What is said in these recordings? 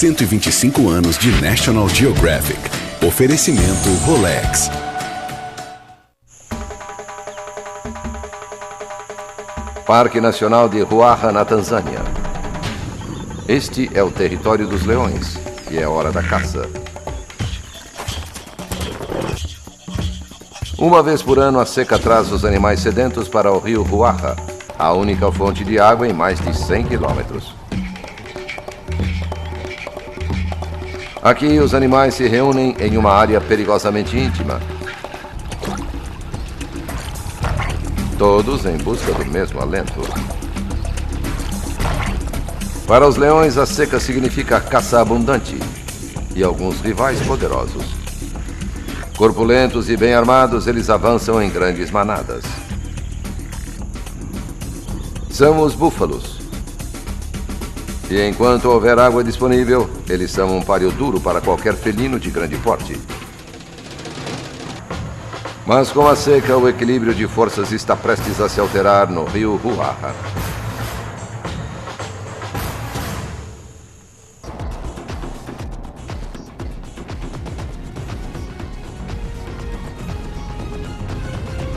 125 anos de National Geographic. Oferecimento Rolex. Parque Nacional de Ruaha, na Tanzânia. Este é o território dos leões, e é hora da caça. Uma vez por ano, a seca traz os animais sedentos para o rio Ruaha, a única fonte de água em mais de 100 quilômetros. Aqui, os animais se reúnem em uma área perigosamente íntima, todos em busca do mesmo alento. Para os leões, a seca significa caça abundante e alguns rivais poderosos. Corpulentos e bem armados, eles avançam em grandes manadas. São os búfalos. E enquanto houver água disponível, eles são um páreo duro para qualquer felino de grande porte. Mas com a seca, o equilíbrio de forças está prestes a se alterar no rio Ruaha.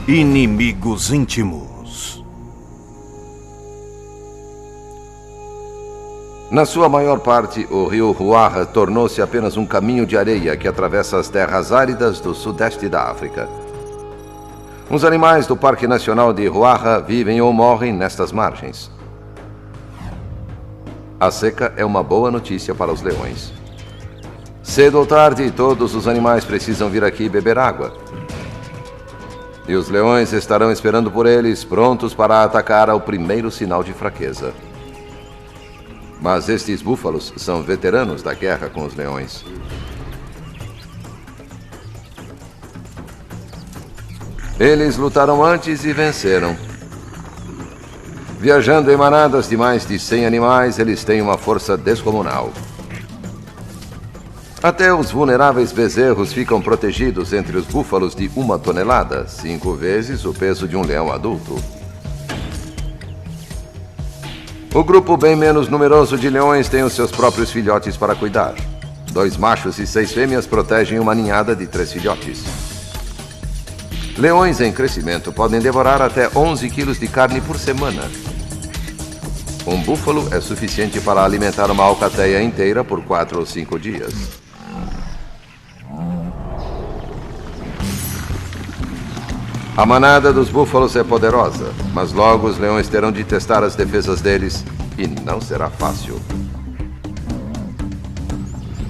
Inimigos íntimos. Na sua maior parte, o rio Ruaha tornou-se apenas um caminho de areia que atravessa as terras áridas do sudeste da África. Os animais do Parque Nacional de Ruaha vivem ou morrem nestas margens. A seca é uma boa notícia para os leões. Cedo ou tarde, todos os animais precisam vir aqui beber água. E os leões estarão esperando por eles, prontos para atacar ao primeiro sinal de fraqueza. Mas estes búfalos são veteranos da guerra com os leões. Eles lutaram antes e venceram. Viajando em manadas de mais de 100 animais, eles têm uma força descomunal. Até os vulneráveis bezerros ficam protegidos entre os búfalos de 1 tonelada, 5 vezes o peso de um leão adulto. O grupo bem menos numeroso de leões tem os seus próprios filhotes para cuidar. 2 machos e 6 fêmeas protegem uma ninhada de 3 filhotes. Leões em crescimento podem devorar até 11 quilos de carne por semana. Um búfalo é suficiente para alimentar uma alcateia inteira por 4 ou 5 dias. A manada dos búfalos é poderosa, mas logo os leões terão de testar as defesas deles e não será fácil.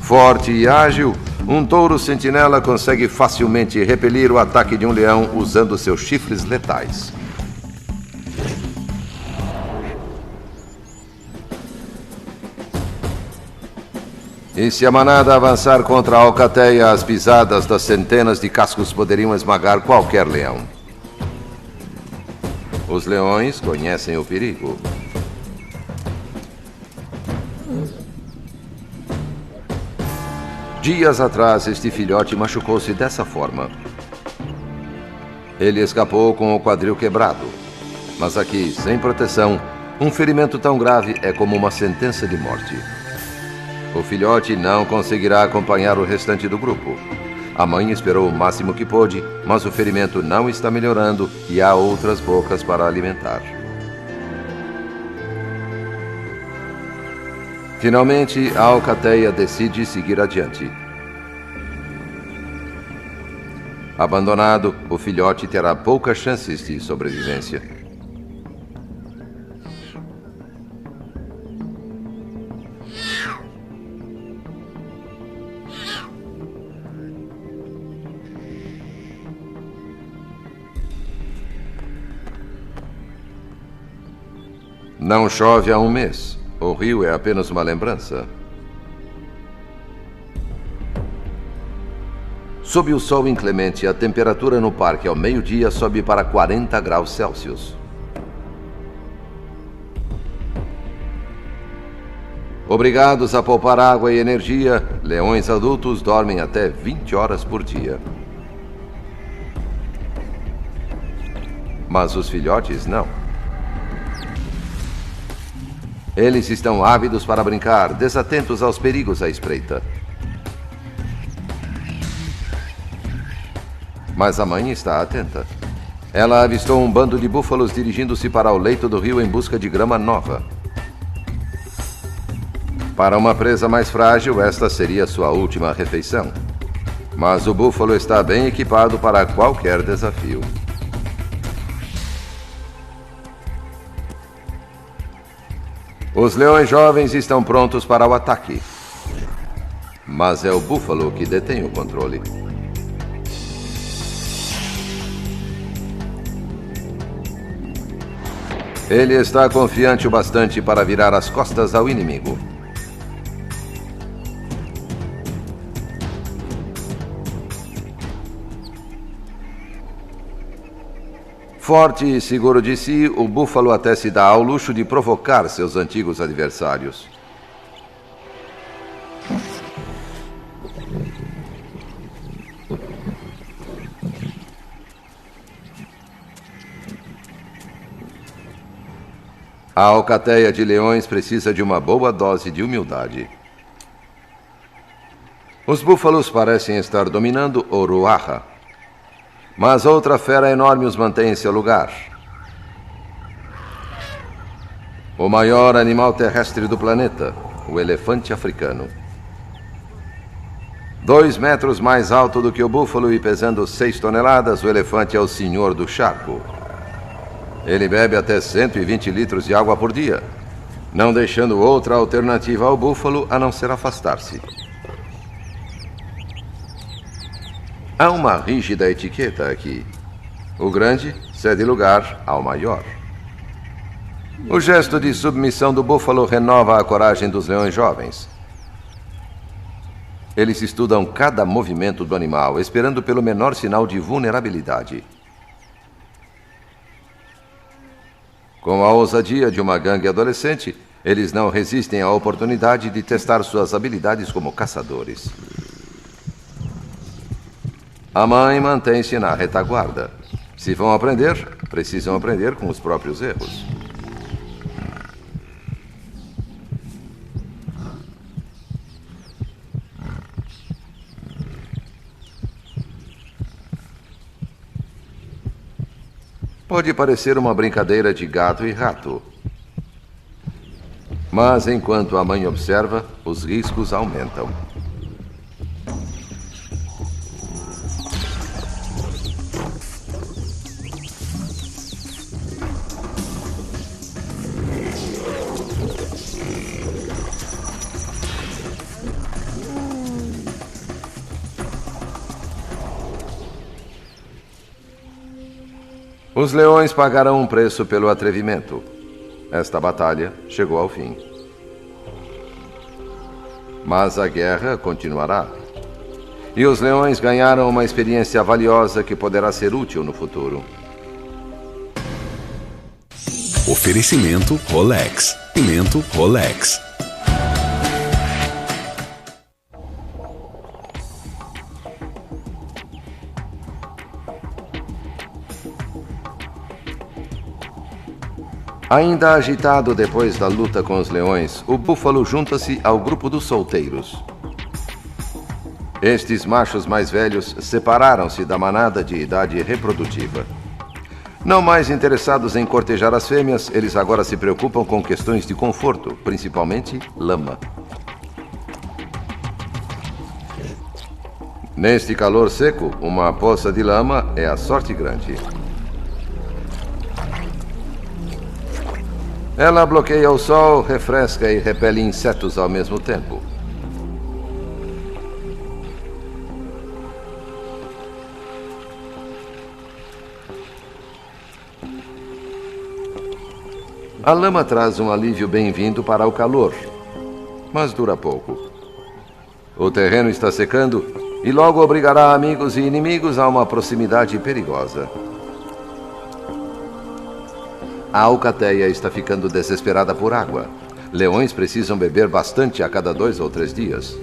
Forte e ágil, um touro sentinela consegue facilmente repelir o ataque de um leão usando seus chifres letais. E se a manada avançar contra a alcateia, as pisadas das centenas de cascos poderiam esmagar qualquer leão. Os leões conhecem o perigo. Dias atrás, este filhote machucou-se dessa forma. Ele escapou com o quadril quebrado. Mas aqui, sem proteção, um ferimento tão grave é como uma sentença de morte. O filhote não conseguirá acompanhar o restante do grupo. A mãe esperou o máximo que pôde, mas o ferimento não está melhorando e há outras bocas para alimentar. Finalmente, a alcateia decide seguir adiante. Abandonado, o filhote terá poucas chances de sobrevivência. Não chove há um mês. O rio é apenas uma lembrança. Sob o sol inclemente, a temperatura no parque ao meio-dia sobe para 40 graus Celsius. Obrigados a poupar água e energia, leões adultos dormem até 20 horas por dia. Mas os filhotes não. Eles estão ávidos para brincar, desatentos aos perigos à espreita. Mas a mãe está atenta. Ela avistou um bando de búfalos dirigindo-se para o leito do rio em busca de grama nova. Para uma presa mais frágil, esta seria sua última refeição. Mas o búfalo está bem equipado para qualquer desafio. Os leões jovens estão prontos para o ataque. Mas é o búfalo que detém o controle. Ele está confiante o bastante para virar as costas ao inimigo. Forte e seguro de si, o búfalo até se dá ao luxo de provocar seus antigos adversários. A alcateia de leões precisa de uma boa dose de humildade. Os búfalos parecem estar dominando o ruaha, mas outra fera enorme os mantém em seu lugar. O maior animal terrestre do planeta, o elefante africano. 2 metros mais alto do que o búfalo e pesando 6 toneladas, o elefante é o senhor do charco. Ele bebe até 120 litros de água por dia, não deixando outra alternativa ao búfalo a não ser afastar-se. Há uma rígida etiqueta aqui. O grande cede lugar ao maior. O gesto de submissão do búfalo renova a coragem dos leões jovens. Eles estudam cada movimento do animal, esperando pelo menor sinal de vulnerabilidade. Com a ousadia de uma gangue adolescente, eles não resistem à oportunidade de testar suas habilidades como caçadores. A mãe mantém-se na retaguarda. Se vão aprender, precisam aprender com os próprios erros. Pode parecer uma brincadeira de gato e rato. Mas enquanto a mãe observa, os riscos aumentam. Os leões pagarão um preço pelo atrevimento. Esta batalha chegou ao fim. Mas a guerra continuará. E os leões ganharam uma experiência valiosa que poderá ser útil no futuro. Oferecimento Rolex. Pimento Rolex. Ainda agitado depois da luta com os leões, o búfalo junta-se ao grupo dos solteiros. Estes machos mais velhos separaram-se da manada de idade reprodutiva. Não mais interessados em cortejar as fêmeas, eles agora se preocupam com questões de conforto, principalmente lama. Neste calor seco, uma poça de lama é a sorte grande. Ela bloqueia o sol, refresca e repele insetos ao mesmo tempo. A lama traz um alívio bem-vindo para o calor, mas dura pouco. O terreno está secando e logo obrigará amigos e inimigos a uma proximidade perigosa. A alcateia está ficando desesperada por água. Leões precisam beber bastante a cada 2 ou 3 dias.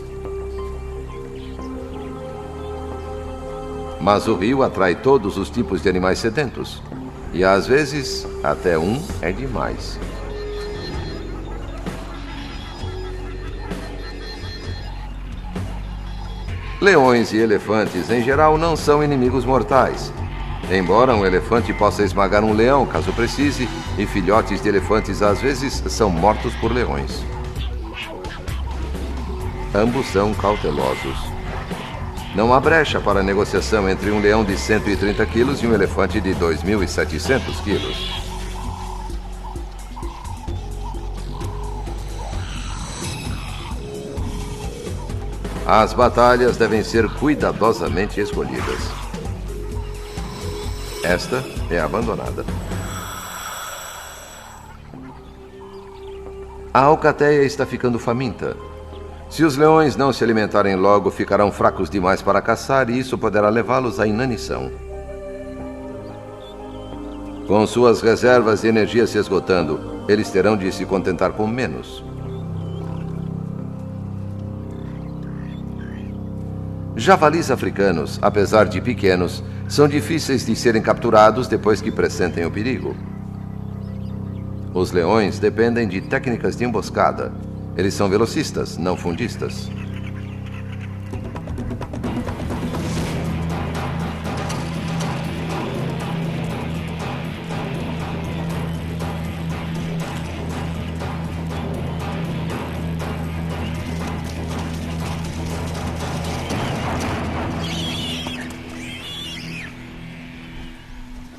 Mas o rio atrai todos os tipos de animais sedentos. E às vezes, até um é demais. Leões e elefantes, em geral, não são inimigos mortais. Embora um elefante possa esmagar um leão, caso precise, e filhotes de elefantes às vezes são mortos por leões. Ambos são cautelosos. Não há brecha para negociação entre um leão de 130 quilos e um elefante de 2.700 quilos. As batalhas devem ser cuidadosamente escolhidas. Esta é abandonada. A alcateia está ficando faminta. Se os leões não se alimentarem logo, ficarão fracos demais para caçar e isso poderá levá-los à inanição. Com suas reservas de energia se esgotando, eles terão de se contentar com menos. Javalis africanos, apesar de pequenos, são difíceis de serem capturados depois que pressentem o perigo. Os leões dependem de técnicas de emboscada. Eles são velocistas, não fundistas.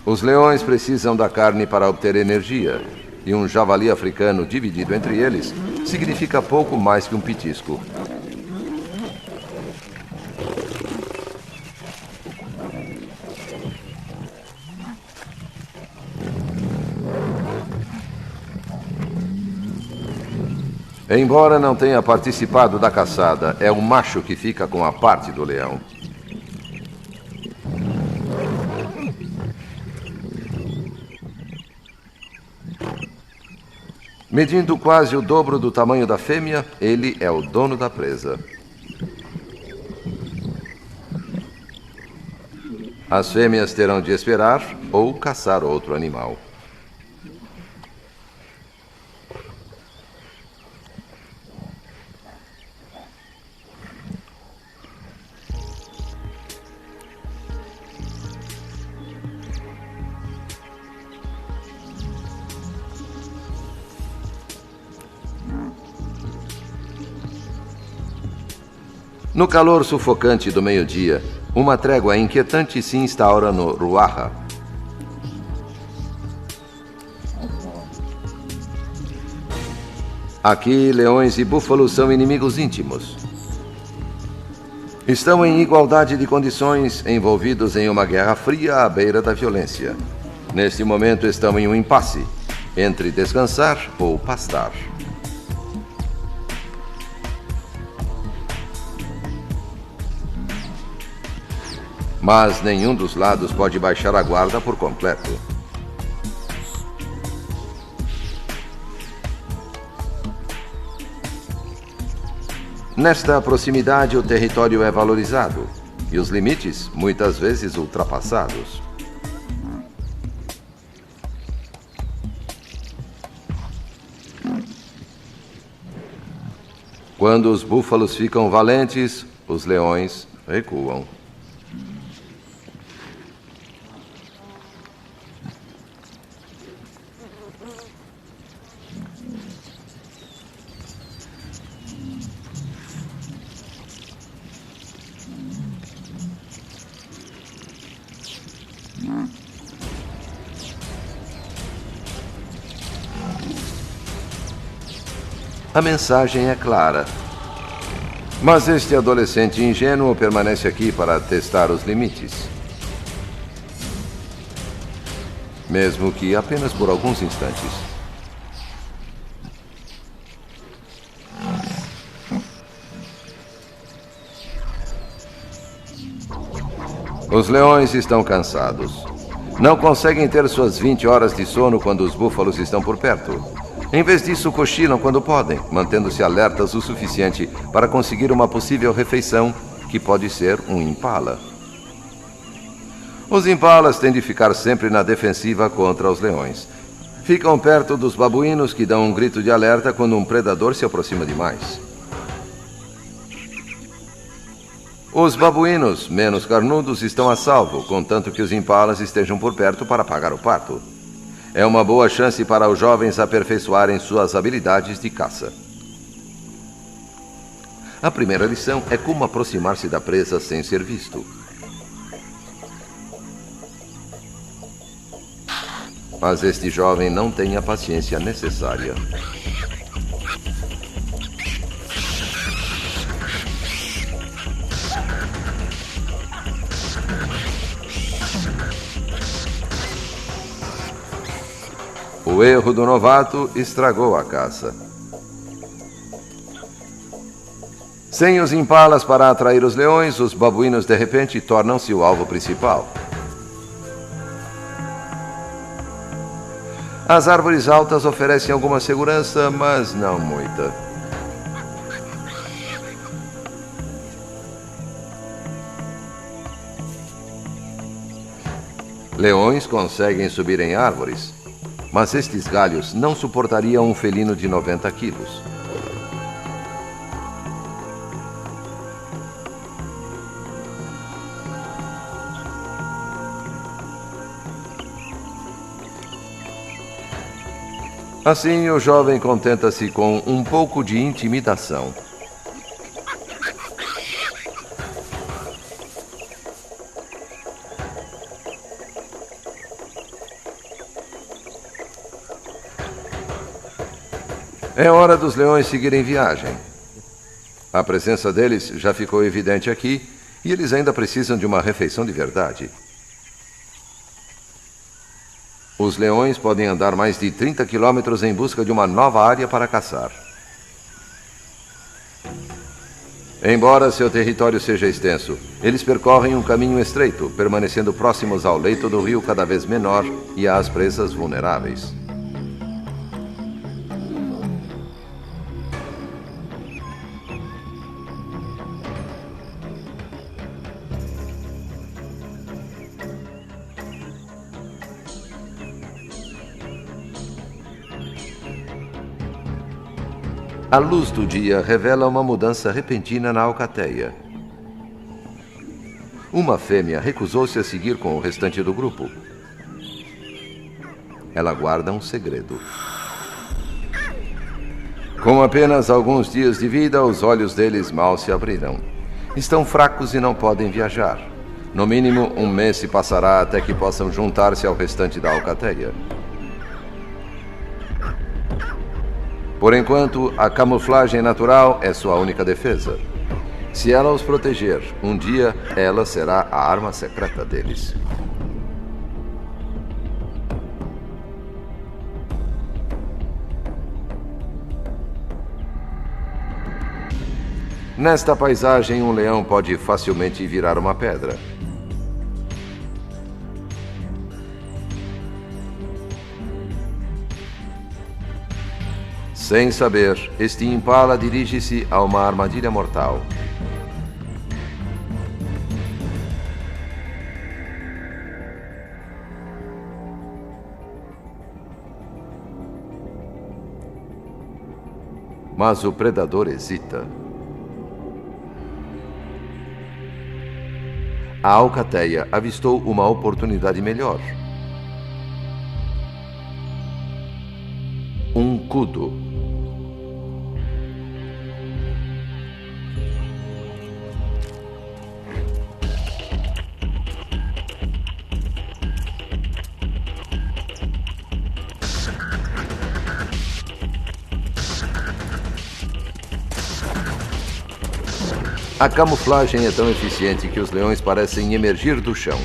Os leões precisam da carne para obter energia, e um javali africano dividido entre eles significa pouco mais que um petisco. Embora não tenha participado da caçada, é o macho que fica com a parte do leão. Medindo quase o dobro do tamanho da fêmea, ele é o dono da presa. As fêmeas terão de esperar ou caçar outro animal. No calor sufocante do meio-dia, uma trégua inquietante se instaura no Ruaha. Aqui, leões e búfalos são inimigos íntimos. Estão em igualdade de condições, envolvidos em uma guerra fria à beira da violência. Neste momento, estão em um impasse entre descansar ou pastar. Mas nenhum dos lados pode baixar a guarda por completo. Nesta proximidade, o território é valorizado e os limites, muitas vezes, ultrapassados. Quando os búfalos ficam valentes, os leões recuam. A mensagem é clara. Mas este adolescente ingênuo permanece aqui para testar os limites. Mesmo que apenas por alguns instantes. Os leões estão cansados. Não conseguem ter suas 20 horas de sono quando os búfalos estão por perto. Em vez disso, cochilam quando podem, mantendo-se alertas o suficiente para conseguir uma possível refeição, que pode ser um impala. Os impalas têm de ficar sempre na defensiva contra os leões. Ficam perto dos babuínos que dão um grito de alerta quando um predador se aproxima demais. Os babuínos, menos carnudos, estão a salvo, contanto que os impalas estejam por perto para pagar o pato. É uma boa chance para os jovens aperfeiçoarem suas habilidades de caça. A primeira lição é como aproximar-se da presa sem ser visto. Mas este jovem não tem a paciência necessária. O erro do novato estragou a caça. Sem os impalas para atrair os leões, os babuínos de repente tornam-se o alvo principal. As árvores altas oferecem alguma segurança, mas não muita. Leões conseguem subir em árvores, mas estes galhos não suportariam um felino de 90 quilos. Assim, o jovem contenta-se com um pouco de intimidação. É hora dos leões seguirem viagem. A presença deles já ficou evidente aqui e eles ainda precisam de uma refeição de verdade. Os leões podem andar mais de 30 quilômetros em busca de uma nova área para caçar. Embora seu território seja extenso, eles percorrem um caminho estreito, permanecendo próximos ao leito do rio cada vez menor e às presas vulneráveis. A luz do dia revela uma mudança repentina na alcateia. Uma fêmea recusou-se a seguir com o restante do grupo. Ela guarda um segredo. Com apenas alguns dias de vida, os olhos deles mal se abriram. Estão fracos e não podem viajar. No mínimo, um mês se passará até que possam juntar-se ao restante da alcateia. Por enquanto, a camuflagem natural é sua única defesa. Se ela os proteger, um dia ela será a arma secreta deles. Nesta paisagem, um leão pode facilmente virar uma pedra. Sem saber, este impala dirige-se a uma armadilha mortal. Mas o predador hesita. A alcateia avistou uma oportunidade melhor. Um cudo. A camuflagem é tão eficiente que os leões parecem emergir do chão.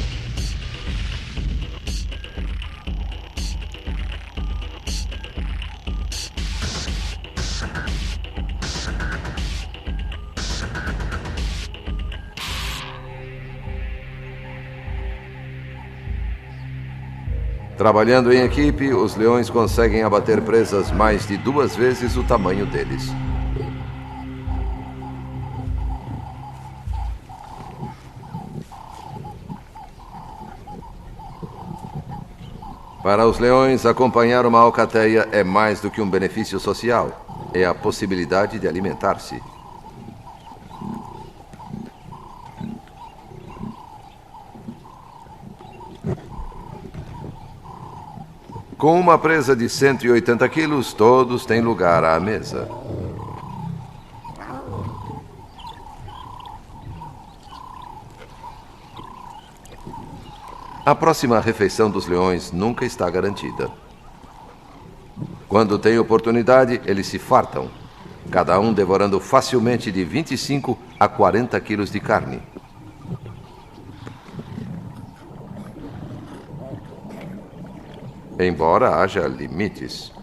Trabalhando em equipe, os leões conseguem abater presas mais de 2 vezes o tamanho deles. Para os leões, acompanhar uma alcateia é mais do que um benefício social. É a possibilidade de alimentar-se. Com uma presa de 180 quilos, todos têm lugar à mesa. A próxima refeição dos leões nunca está garantida. Quando têm oportunidade, eles se fartam, cada um devorando facilmente de 25 a 40 quilos de carne. Embora haja limites.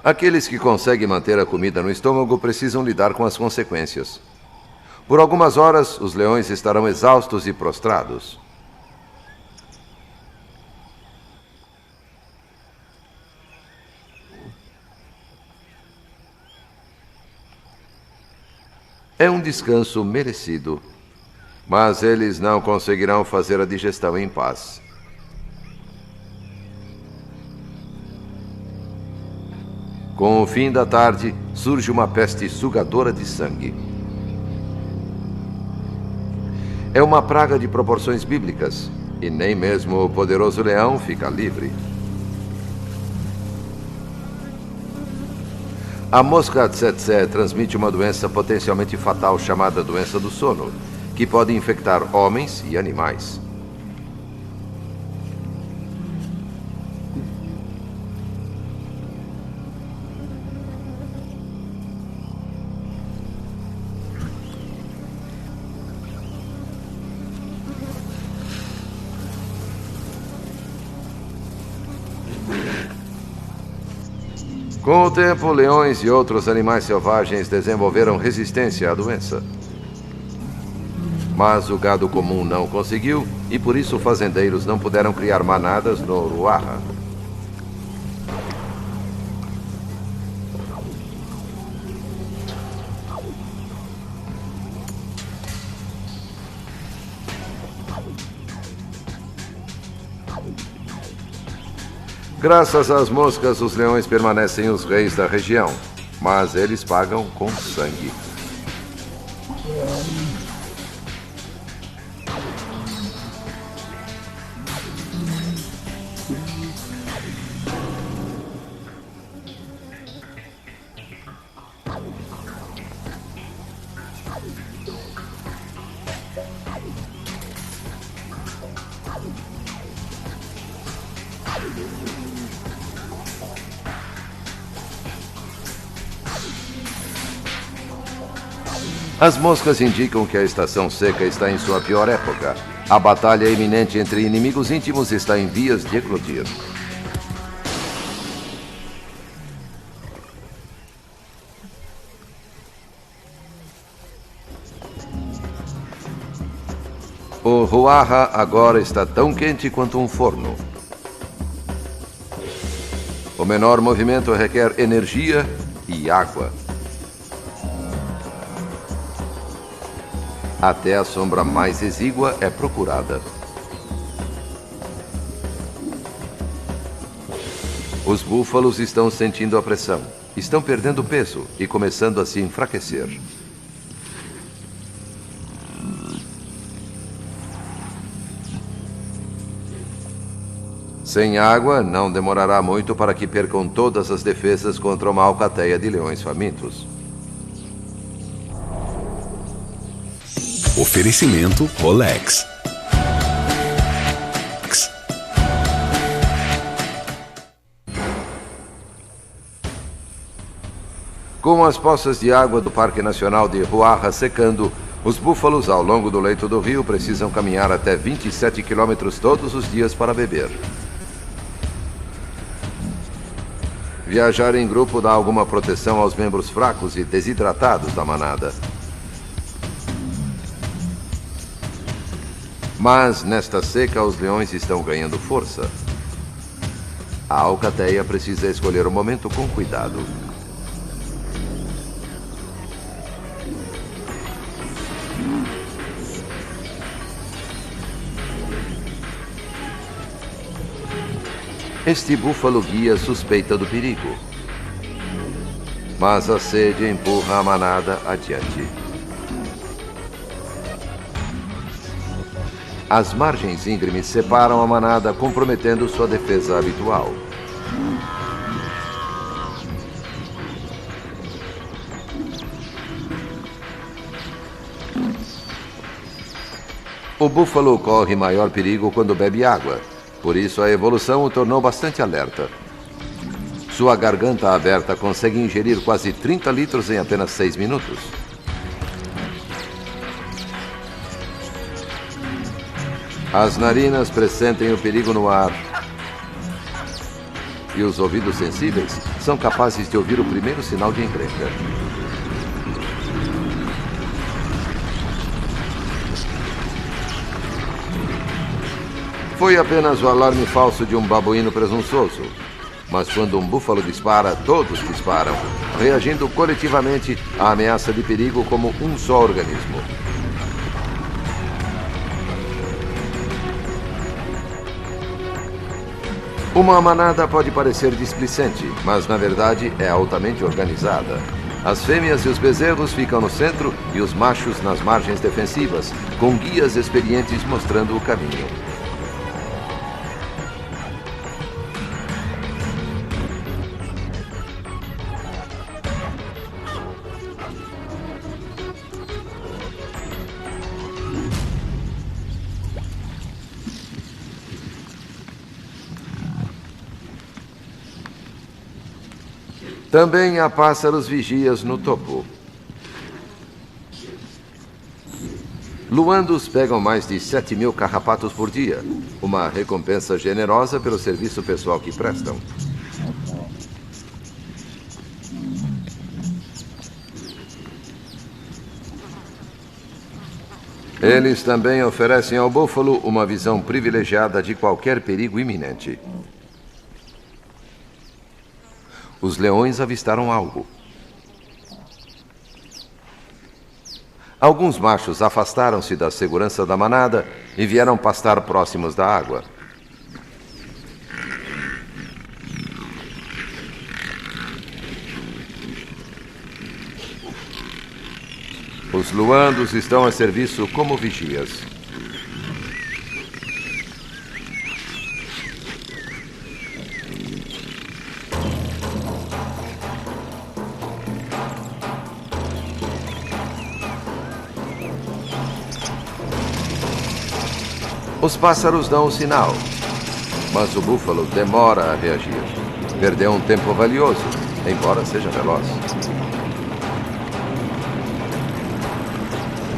Aqueles que conseguem manter a comida no estômago precisam lidar com as consequências. Por algumas horas, os leões estarão exaustos e prostrados. É um descanso merecido, mas eles não conseguirão fazer a digestão em paz. Com o fim da tarde, surge uma peste sugadora de sangue. É uma praga de proporções bíblicas, e nem mesmo o poderoso leão fica livre. A mosca tsetse transmite uma doença potencialmente fatal chamada doença do sono, que pode infectar homens e animais. Com o tempo, leões e outros animais selvagens desenvolveram resistência à doença. Mas o gado comum não conseguiu e por isso fazendeiros não puderam criar manadas no Ruaha. Graças às moscas, os leões permanecem os reis da região, mas eles pagam com sangue. As moscas indicam que a estação seca está em sua pior época. A batalha iminente entre inimigos íntimos está em vias de eclodir. O Ruaha agora está tão quente quanto um forno. O menor movimento requer energia e água. Até a sombra mais exígua é procurada. Os búfalos estão sentindo a pressão, estão perdendo peso e começando a se enfraquecer. Sem água, não demorará muito para que percam todas as defesas contra uma alcateia de leões famintos. Oferecimento Rolex. Com as poças de água do Parque Nacional de Ruaha secando, os búfalos ao longo do leito do rio precisam caminhar até 27 quilômetros todos os dias para beber. Viajar em grupo dá alguma proteção aos membros fracos e desidratados da manada. Mas, nesta seca, os leões estão ganhando força. A alcateia precisa escolher o momento com cuidado. Este búfalo guia suspeita do perigo. Mas a sede empurra a manada adiante. As margens íngremes separam a manada, comprometendo sua defesa habitual. O búfalo corre maior perigo quando bebe água, por isso a evolução o tornou bastante alerta. Sua garganta aberta consegue ingerir quase 30 litros em apenas 6 minutos. As narinas pressentem o perigo no ar. E os ouvidos sensíveis são capazes de ouvir o primeiro sinal de encrenca. Foi apenas o alarme falso de um babuíno presunçoso. Mas quando um búfalo dispara, todos disparam, reagindo coletivamente à ameaça de perigo como um só organismo. Uma manada pode parecer displicente, mas na verdade é altamente organizada. As fêmeas e os bezerros ficam no centro e os machos nas margens defensivas, com guias experientes mostrando o caminho. Também há pássaros vigias no topo. Luandos pegam mais de 7.000 carrapatos por dia, uma recompensa generosa pelo serviço pessoal que prestam. Eles também oferecem ao búfalo uma visão privilegiada de qualquer perigo iminente. Os leões avistaram algo. Alguns machos afastaram-se da segurança da manada e vieram pastar próximos da água. Os luandos estão a serviço como vigias. Os pássaros dão o sinal, mas o búfalo demora a reagir. Perdeu um tempo valioso, embora seja veloz.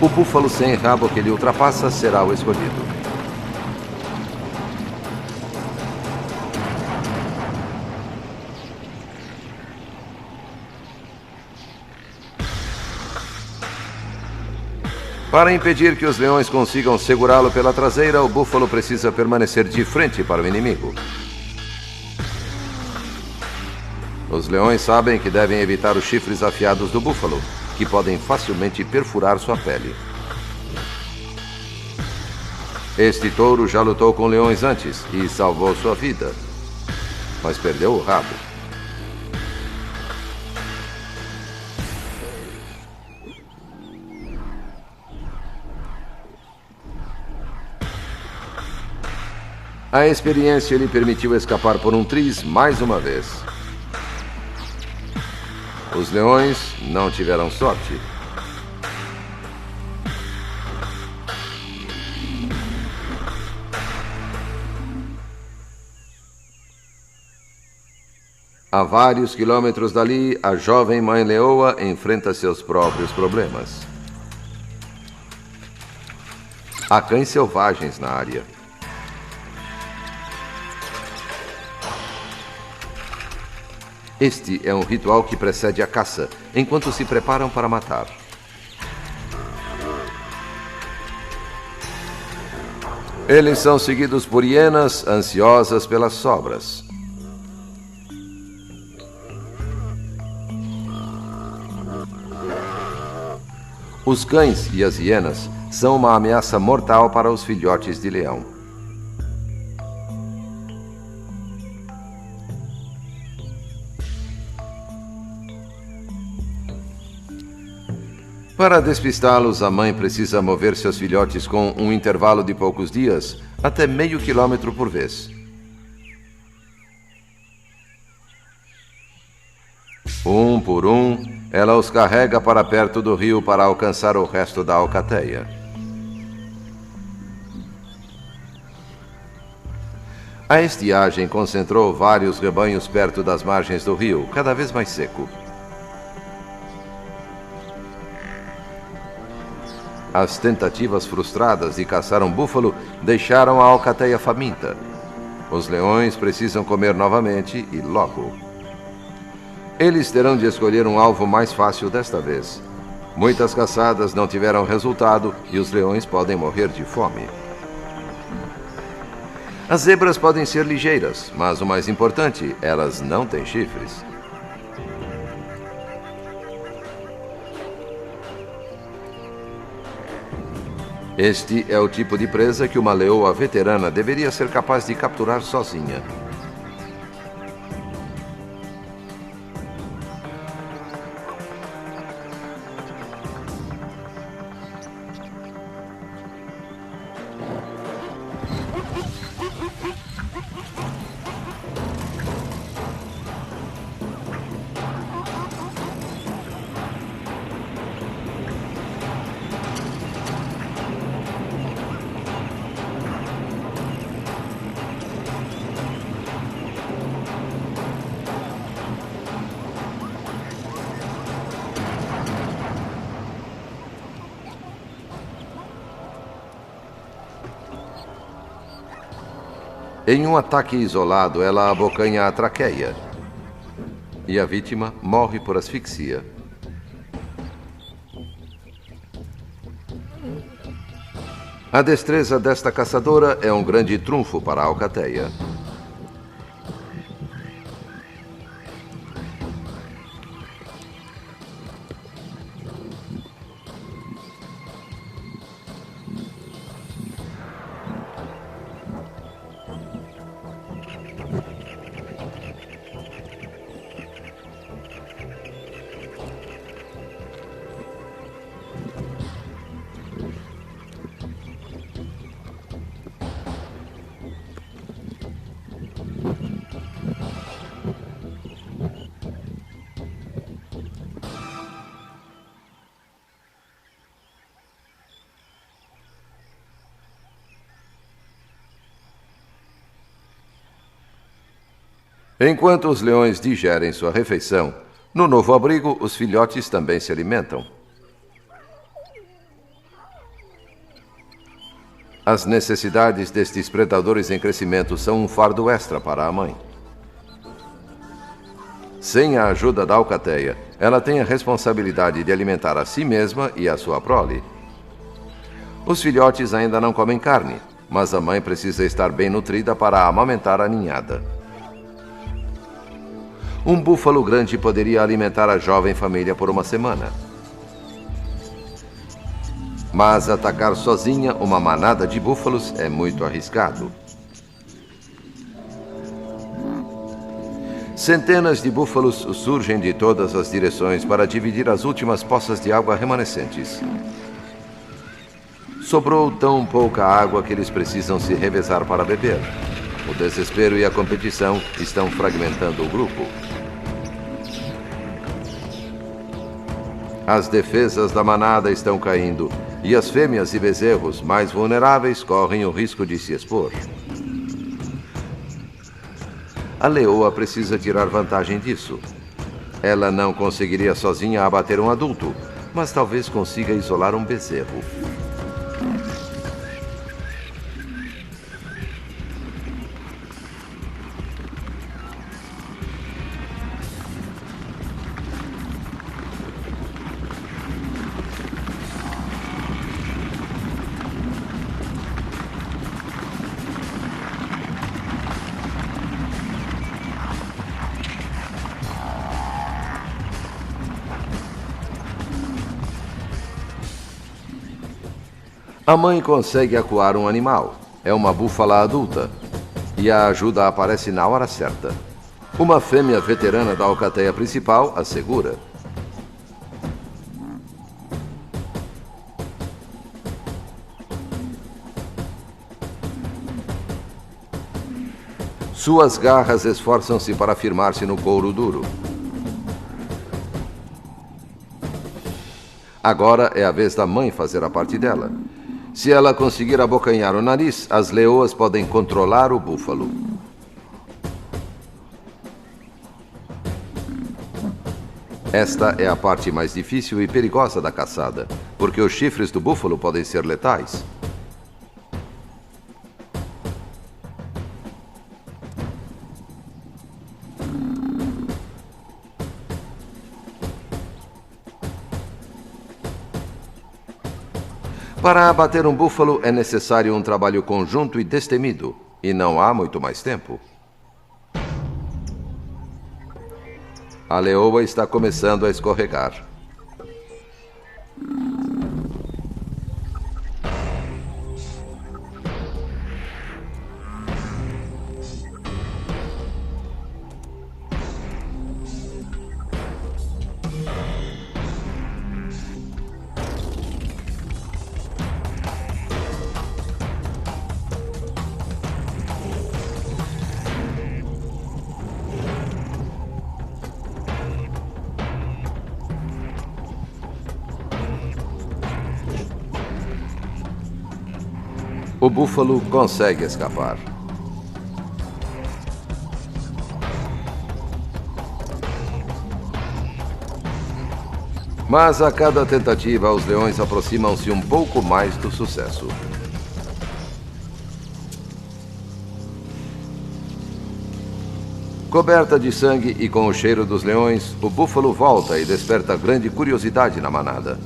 O búfalo sem rabo que ele ultrapassa será o escolhido. Para impedir que os leões consigam segurá-lo pela traseira, o búfalo precisa permanecer de frente para o inimigo. Os leões sabem que devem evitar os chifres afiados do búfalo, que podem facilmente perfurar sua pele. Este touro já lutou com leões antes e salvou sua vida, mas perdeu o rabo. A experiência lhe permitiu escapar por um triz mais uma vez. Os leões não tiveram sorte. A vários quilômetros dali, a jovem mãe leoa enfrenta seus próprios problemas. Há cães selvagens na área. Este é um ritual que precede a caça, enquanto se preparam para matar. Eles são seguidos por hienas ansiosas pelas sobras. Os cães e as hienas são uma ameaça mortal para os filhotes de leão. Para despistá-los, a mãe precisa mover seus filhotes com um intervalo de poucos dias, até meio quilômetro por vez. Um por um, ela os carrega para perto do rio para alcançar o resto da alcateia. A estiagem concentrou vários rebanhos perto das margens do rio, cada vez mais seco. As tentativas frustradas de caçar um búfalo deixaram a alcateia faminta. Os leões precisam comer novamente e logo. Eles terão de escolher um alvo mais fácil desta vez. Muitas caçadas não tiveram resultado e os leões podem morrer de fome. As zebras podem ser ligeiras, mas o mais importante, elas não têm chifres. Este é o tipo de presa que uma leoa veterana deveria ser capaz de capturar sozinha. Em um ataque isolado, ela abocanha a traqueia e a vítima morre por asfixia. A destreza desta caçadora é um grande trunfo para a alcateia. Enquanto os leões digerem sua refeição, no novo abrigo, os filhotes também se alimentam. As necessidades destes predadores em crescimento são um fardo extra para a mãe. Sem a ajuda da alcateia, ela tem a responsabilidade de alimentar a si mesma e a sua prole. Os filhotes ainda não comem carne, mas a mãe precisa estar bem nutrida para amamentar a ninhada. Um búfalo grande poderia alimentar a jovem família por uma semana. Mas atacar sozinha uma manada de búfalos é muito arriscado. Centenas de búfalos surgem de todas as direções para dividir as últimas poças de água remanescentes. Sobrou tão pouca água que eles precisam se revezar para beber. O desespero e a competição estão fragmentando o grupo. As defesas da manada estão caindo e as fêmeas e bezerros mais vulneráveis correm o risco de se expor. A leoa precisa tirar vantagem disso. Ela não conseguiria sozinha abater um adulto, mas talvez consiga isolar um bezerro. A mãe consegue acuar um animal. É uma búfala adulta. E a ajuda aparece na hora certa. Uma fêmea veterana da alcateia principal a segura. Suas garras esforçam-se para firmar-se no couro duro. Agora é a vez da mãe fazer a parte dela. Se ela conseguir abocanhar o nariz, as leoas podem controlar o búfalo. Esta é a parte mais difícil e perigosa da caçada, porque os chifres do búfalo podem ser letais. Para abater um búfalo é necessário um trabalho conjunto e destemido, e não há muito mais tempo. A leoa está começando a escorregar. O búfalo consegue escapar. Mas a cada tentativa, os leões aproximam-se um pouco mais do sucesso. Coberta de sangue e com o cheiro dos leões, o búfalo volta e desperta grande curiosidade na manada.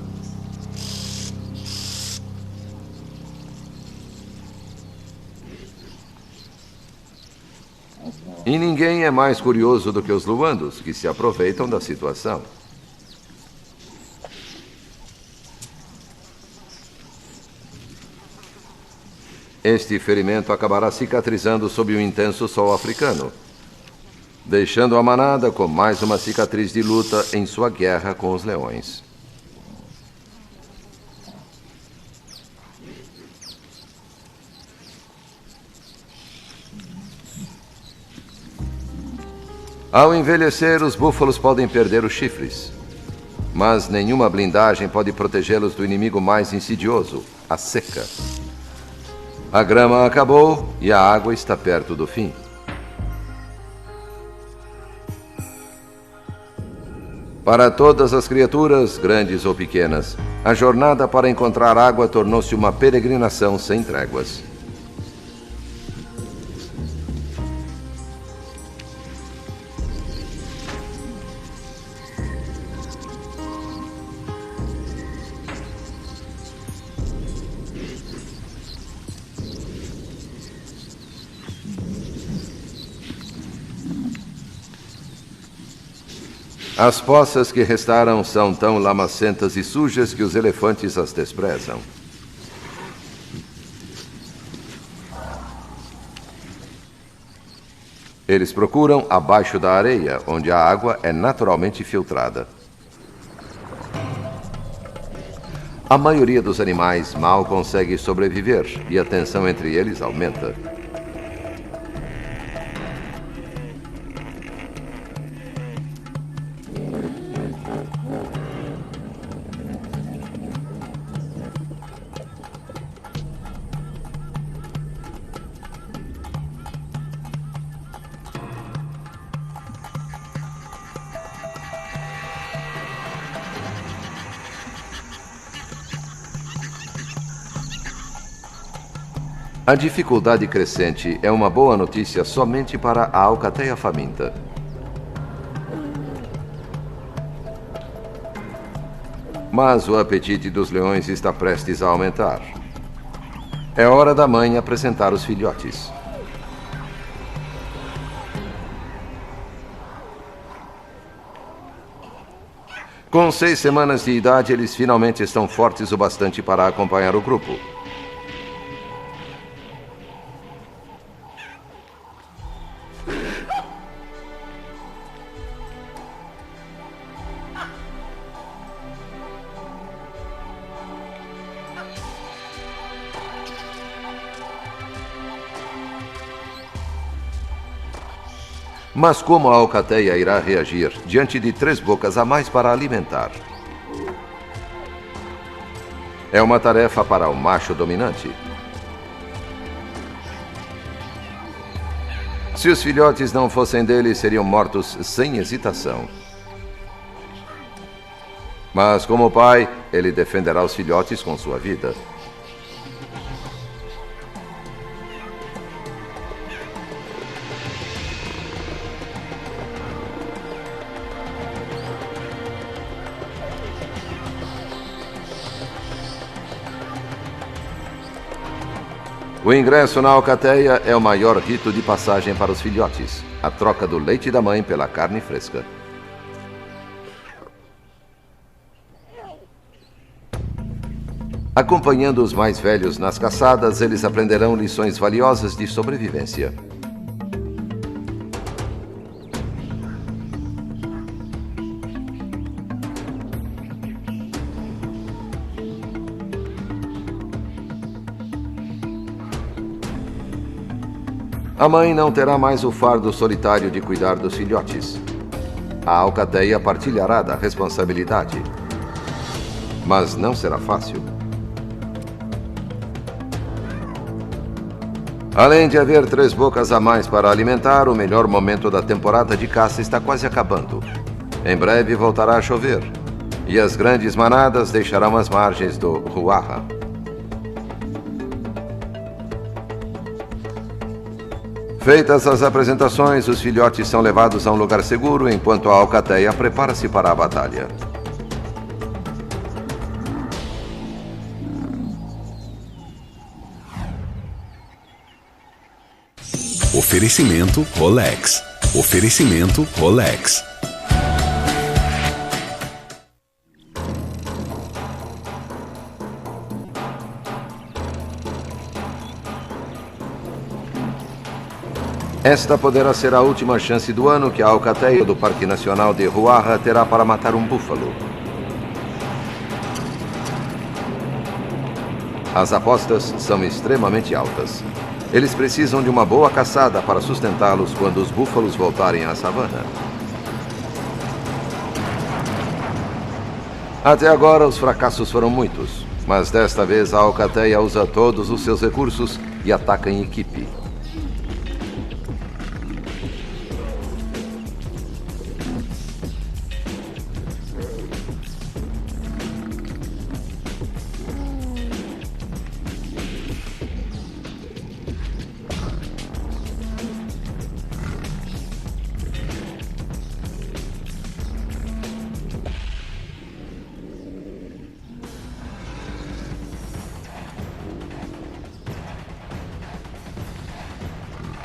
E ninguém é mais curioso do que os luandos, que se aproveitam da situação. Este ferimento acabará cicatrizando sob o intenso sol africano, deixando a manada com mais uma cicatriz de luta em sua guerra com os leões. Ao envelhecer, os búfalos podem perder os chifres, mas nenhuma blindagem pode protegê-los do inimigo mais insidioso, a seca. A grama acabou e a água está perto do fim. Para todas as criaturas, grandes ou pequenas, a jornada para encontrar água tornou-se uma peregrinação sem tréguas. As poças que restaram são tão lamacentas e sujas que os elefantes as desprezam. Eles procuram abaixo da areia, onde a água é naturalmente filtrada. A maioria dos animais mal consegue sobreviver e a tensão entre eles aumenta. A dificuldade crescente é uma boa notícia somente para a alcateia faminta. Mas o apetite dos leões está prestes a aumentar. É hora da mãe apresentar os filhotes. Com 6 semanas de idade, eles finalmente estão fortes o bastante para acompanhar o grupo. Mas como a alcateia irá reagir diante de 3 bocas a mais para alimentar? É uma tarefa para o macho dominante. Se os filhotes não fossem dele, seriam mortos sem hesitação. Mas como pai, ele defenderá os filhotes com sua vida. O ingresso na alcateia é o maior rito de passagem para os filhotes, a troca do leite da mãe pela carne fresca. Acompanhando os mais velhos nas caçadas, eles aprenderão lições valiosas de sobrevivência. A mãe não terá mais o fardo solitário de cuidar dos filhotes. A alcateia partilhará da responsabilidade. Mas não será fácil. Além de haver 3 bocas a mais para alimentar, o melhor momento da temporada de caça está quase acabando. Em breve voltará a chover, e as grandes manadas deixarão as margens do Ruaha. Feitas as apresentações, os filhotes são levados a um lugar seguro, enquanto a alcateia prepara-se para a batalha. Oferecimento Rolex. Oferecimento Rolex. Esta poderá ser a última chance do ano que a alcateia do Parque Nacional de Ruaha terá para matar um búfalo. As apostas são extremamente altas. Eles precisam de uma boa caçada para sustentá-los quando os búfalos voltarem à savana. Até agora, os fracassos foram muitos, mas desta vez a alcateia usa todos os seus recursos e ataca em equipe.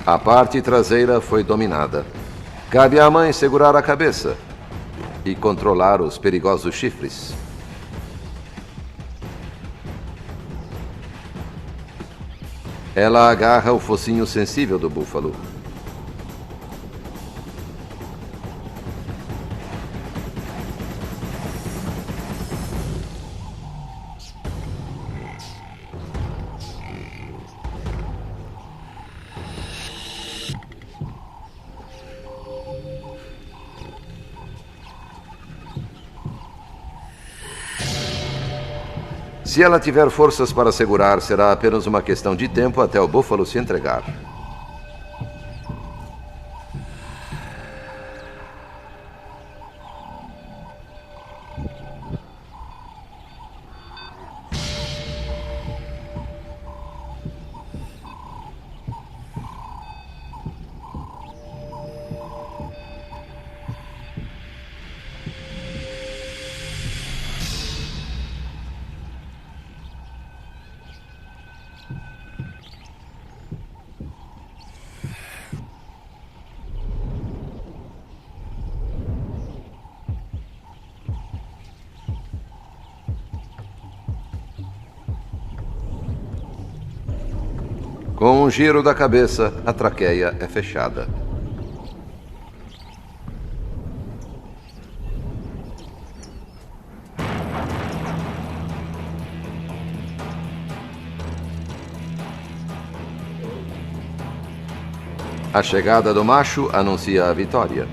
A parte traseira foi dominada. Cabe à mãe segurar a cabeça e controlar os perigosos chifres. Ela agarra o focinho sensível do búfalo. Se ela tiver forças para segurar, será apenas uma questão de tempo até o búfalo se entregar. Com um giro da cabeça, a traqueia é fechada. A chegada do macho anuncia a vitória.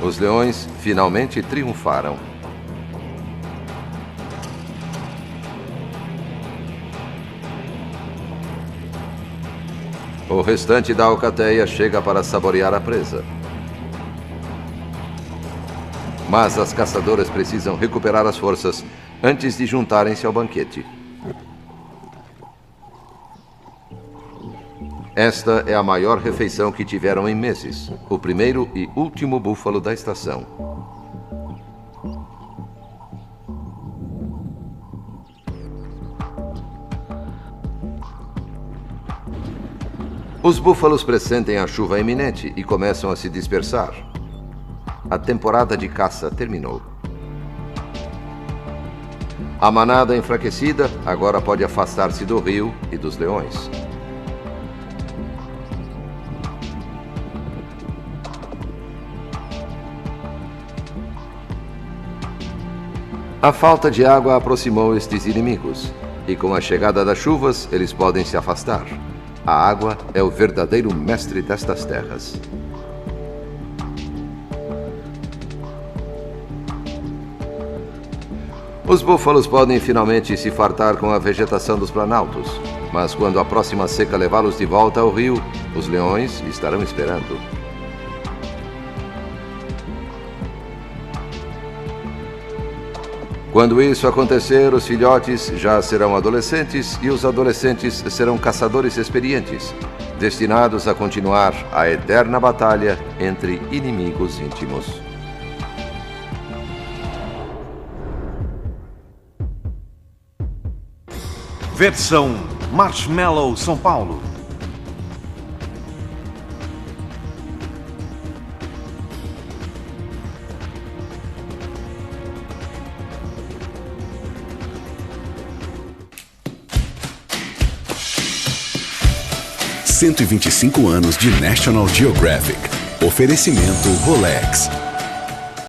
Os leões finalmente triunfaram. O restante da alcateia chega para saborear a presa. Mas as caçadoras precisam recuperar as forças antes de juntarem-se ao banquete. Esta é a maior refeição que tiveram em meses. O primeiro e último búfalo da estação. Os búfalos pressentem a chuva iminente e começam a se dispersar. A temporada de caça terminou. A manada enfraquecida agora pode afastar-se do rio e dos leões. A falta de água aproximou estes inimigos, e com a chegada das chuvas, eles podem se afastar. A água é o verdadeiro mestre destas terras. Os búfalos podem finalmente se fartar com a vegetação dos planaltos, mas quando a próxima seca levá-los de volta ao rio, os leões estarão esperando. Quando isso acontecer, os filhotes já serão adolescentes e os adolescentes serão caçadores experientes, destinados a continuar a eterna batalha entre inimigos íntimos. Versão Marshmallow São Paulo. (125 anos de National Geographic). Oferecimento Rolex.